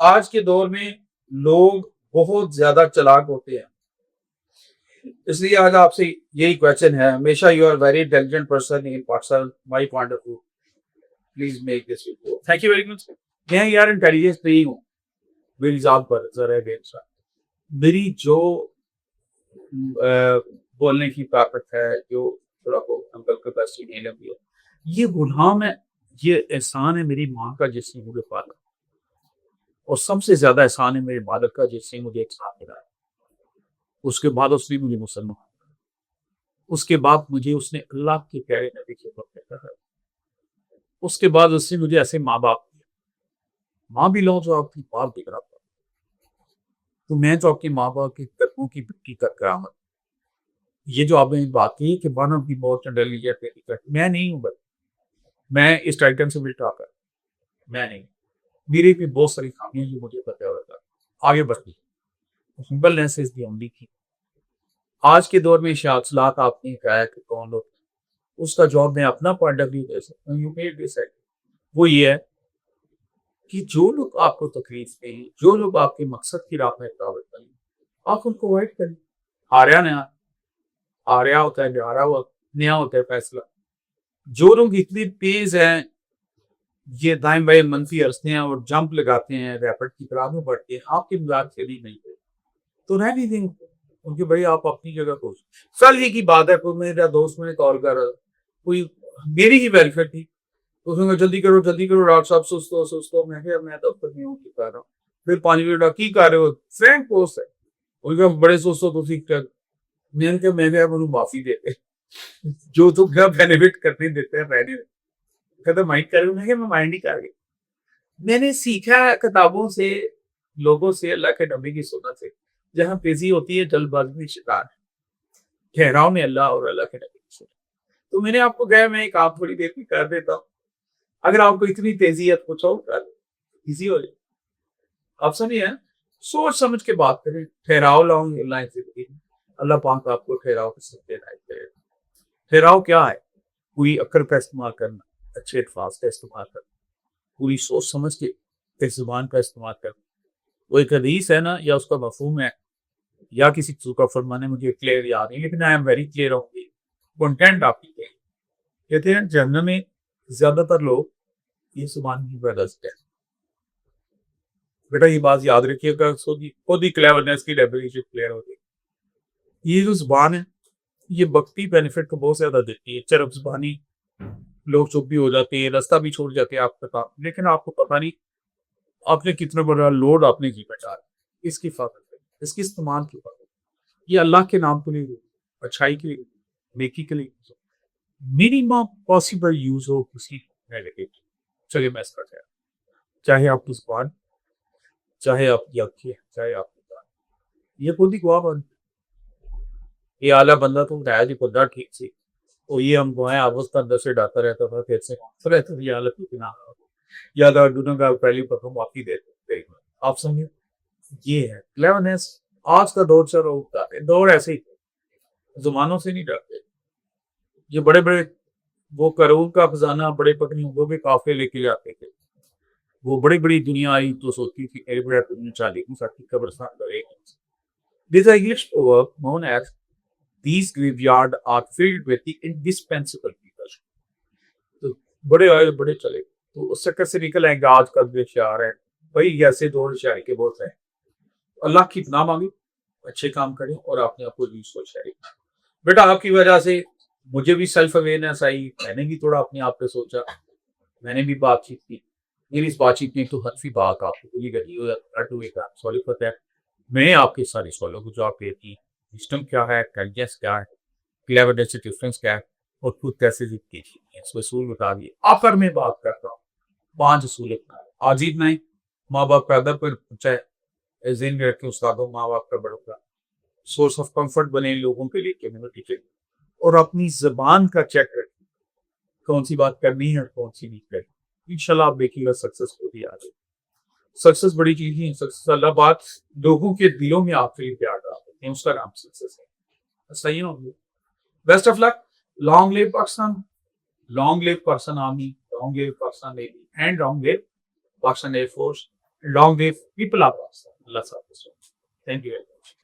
آج کے دور میں لوگ بہت زیادہ چلاک ہوتے ہیں، اس لیے آج آپ سے یہی کوشچن ہے. ہمیشہ you are very intelligent person in Pakistan my point of view. Please make this video. Thank you very much. میں یار انٹیلیجنس نہیں ہوں میری ذات پر ذرا میری جو بولنے کی طاقت ہے، جو تھوڑا کیپیسٹی نہیں لگی ہے، یہ غلام ہے، یہ احسان ہے میری ماں کا جس نے مجھے پالا، اور سب سے زیادہ احسان ہے میرے والد کا جس نے مجھے ایک ساتھ ملا. اس کے بعد اس نے مجھے مسلمان، اس کے بعد مجھے اس نے اللہ کے پیارے نبی کے اوپر کہا ہے، اس کے بعد اس نے مجھے ایسے ماں باپ دیا. ماں بھی لو جو آپ کی باپ بھی کرا، تو میں تو آپ کے ماں باپ کے قدموں کی مٹی کا کرامت. یہ جو آپ نے بات کی کہ one of the most intelligent, میں نہیں ہوں. بس میں اس ٹائٹل سے ملٹا کر میں نہیں، میرے پہ بہت ساری خامیاں جو مجھے پتہ ہوتا آگے بڑھتی. ہمبلنس از دی اونلی کی. آج کے دور میں شاعت آپ نے کہا ہے کہ کون لوگ، اس کا جواب میں اپنا پوائنٹ آف ویو دے سکتا ہوں. You made decide. وہ یہ ہے کہ جو لوگ آپ کو تکلیف دیں، جو لوگ آپ کے مقصد کی راہ میں رکاوٹ کریں، آپ ان کو اوائڈ کریں. ہاریا نیا آریا ہوتا ہے، ہارا ہوا نیا ہوتا ہے فیصلہ. جو لوگ اتنے تیز ہیں، یہ دائیں بائیں منفی ہنستے ہیں اور جمپ لگاتے ہیں، ریپٹ کی طرح میں بڑھتے ہیں، آپ کے مزاج سے نہیں تو رہ نہیں دیں ان کے. بھائی آپ اپنی جگہ کو سر یہ کی بات ہے. کوئی میرا دوست مجھے کال کر رہا، کوئی میری ہی ویلفیئر تھی، اس نے کہا جلدی کرو ڈاکٹر صاحب سستو. میں کہا میں تو نہیں ہوں کر رہا ہوں. پھر 5 منٹ کی کر رہے ہو؟ فرینک پوسٹ ہے. وہ کہا بڑے سستو تو سیکھ کر میں نے کہا میں مجھے معافی دیتے جو تو کیا بینیفٹ کرنے دیتے ہیں رہنے. کہتا مائنڈ کر رہے. میں کہ میں مائنڈ ہی کر گیا. میں نے سیکھا کتابوں سے، لوگوں سے، اللہ کے نبی کی سنت سے. جہاں تیزی ہوتی ہے جلد بازی میں شکار ہے، ٹھہراؤ میں اللہ اور اللہ کے نبی کی سنت. تو میں نے آپ کو کہا میں ایک آپ تھوڑی دیر میں کر دیتا ہوں. اگر آپ کو اتنی تیزی ہے کچھ اور کر ایزی ہو جائے. آپ سمجھے ہیں؟ سوچ سمجھ کے بات کریں. ٹھہراؤ لاؤں اللہ زندگی. اللہ پاک آپ کو ٹھہراؤ کے سکتے کرے. ٹھہراؤ کیا ہے؟ پوری عقل کا استعمال کرنا، اچھے الفاظ کا استعمال کرنا، پوری سوچ سمجھ کے اس زبان کا استعمال کرنا. وہ ایک حدیث ہے نا، یا اس کا مفہوم ہے، یا کسی چیز کا فرمانے مجھے کلیئر یاد نہیں، لیکن I am very clear on the content آپ کی. کہتے ہیں جہنم میں زیادہ تر لوگ یہ زبان کی وجہ سے. بیٹا یہ بات یاد رکھیے گا، خود ہی کلیورنس کی لیبریشن کلیئر ہوتی. یہ جو زبان ہے یہ وقتی بینیفٹ کو بہت زیادہ دیتی ہے. چرب زبانی لوگ چپ بھی ہو جاتے ہیں، راستہ بھی چھوڑ جاتے ہیں آپ کا کام، لیکن آپ کو پتہ نہیں آپ نے کتنا بڑا لوڈ آپ نے کی بچا. اس کی حفاظت، اس کی استعمال کی حفاظت. یہ اللہ کے نام کے لیے، اچھائی کے لیے، نیکی کے لیے منیمم پاسبل یوز ہو کسی نیگیٹو. چلیے میں اس کا چاہے آپ کی زبان، چاہے آپ کی آنکھیں، چاہے آپ کی کان، یہ خود ہی گواہ بنتے. یہ اعلیٰ بندہ تو بتایا جی بندہ ٹھیک سی، اور یہ ہم کو ہیں آپ اس کا اندر سے ڈاتا رہتا تھا. پھر سے رہتا یہ حالت کی نہ یاد آ دونوں کا پہلی پرتم معافی دیتے. آپ سمجھے یہ ہے کلیورنس. آج کا دور چل رہا ہے، دور ایسے ہی زمانوں سے نہیں ڈرتے. یہ بڑے بڑے وہ کرور کا خزانہ بڑے پکنی وہ بھی کافی لے کے جاتے تھے. وہ بڑی بڑی دنیا آئی تو سوچتی تھی اے بڑا چالی کی قبرستان کرے گی. These are used to work known as these graveyard are filled with the indispensable people. تو بڑے آئے بڑے چلے تو اس چکر سے نکل آئیں گے. آج کل جو شعر ہے بھائی ایسے دور شاعری کے بہت ہیں. اللہ کی پناہ مانگی، اچھے کام کریں اور اپنے آپ کو یوز کو شاعری. بیٹا آپ کی وجہ سے مجھے بھی سیلف اویئرنیس آئی. میں نے بھی تھوڑا اپنے آپ پہ سوچا، میں نے بھی بات چیت کی. میری اس بات چیت میں تو حرفی بات آپ کو یہ گئی سوری پتہ ہے. میں آپ کے سارے سوالوں کو جواب دیتی. سسٹم کیا ہے، انٹیلیجنس کیا ہے، کلیورنس سے ڈفرینس کیا ہے، اور خود کیسے کی اس اصول بتا دیے. آخر میں بات کرتا ہوں 5 اصول. آج ہی نہیں ماں باپ پیدا پر پوچھا ذہن میں رکھے استادوں ماں باپ کا بڑا سورس آف کمفرٹ بنے لوگوں کے لیے، کمیونٹی کے لیے. اور اپنی زبان کا چیک رکھیں کون سی بات کرنی ہے اور کون سی نہیں کرنی. انشاءاللہ آپ دیکھیے گا سکسیس کو بھی آ جائے. سکسیس بڑی چیز نہیں ہے. سکسیس اللہ بات لوگوں کے دلوں میں آپ کے لیے پیار ڈالتے ہیں، اس کا نام سکسیس ہے. صحیح ہوں گے. Best of luck. Long live Pakistan, long live Pakistan army, long live Pakistan navy, and long live Pakistan air force along with people of us. Allah Ta'ala. Thank you.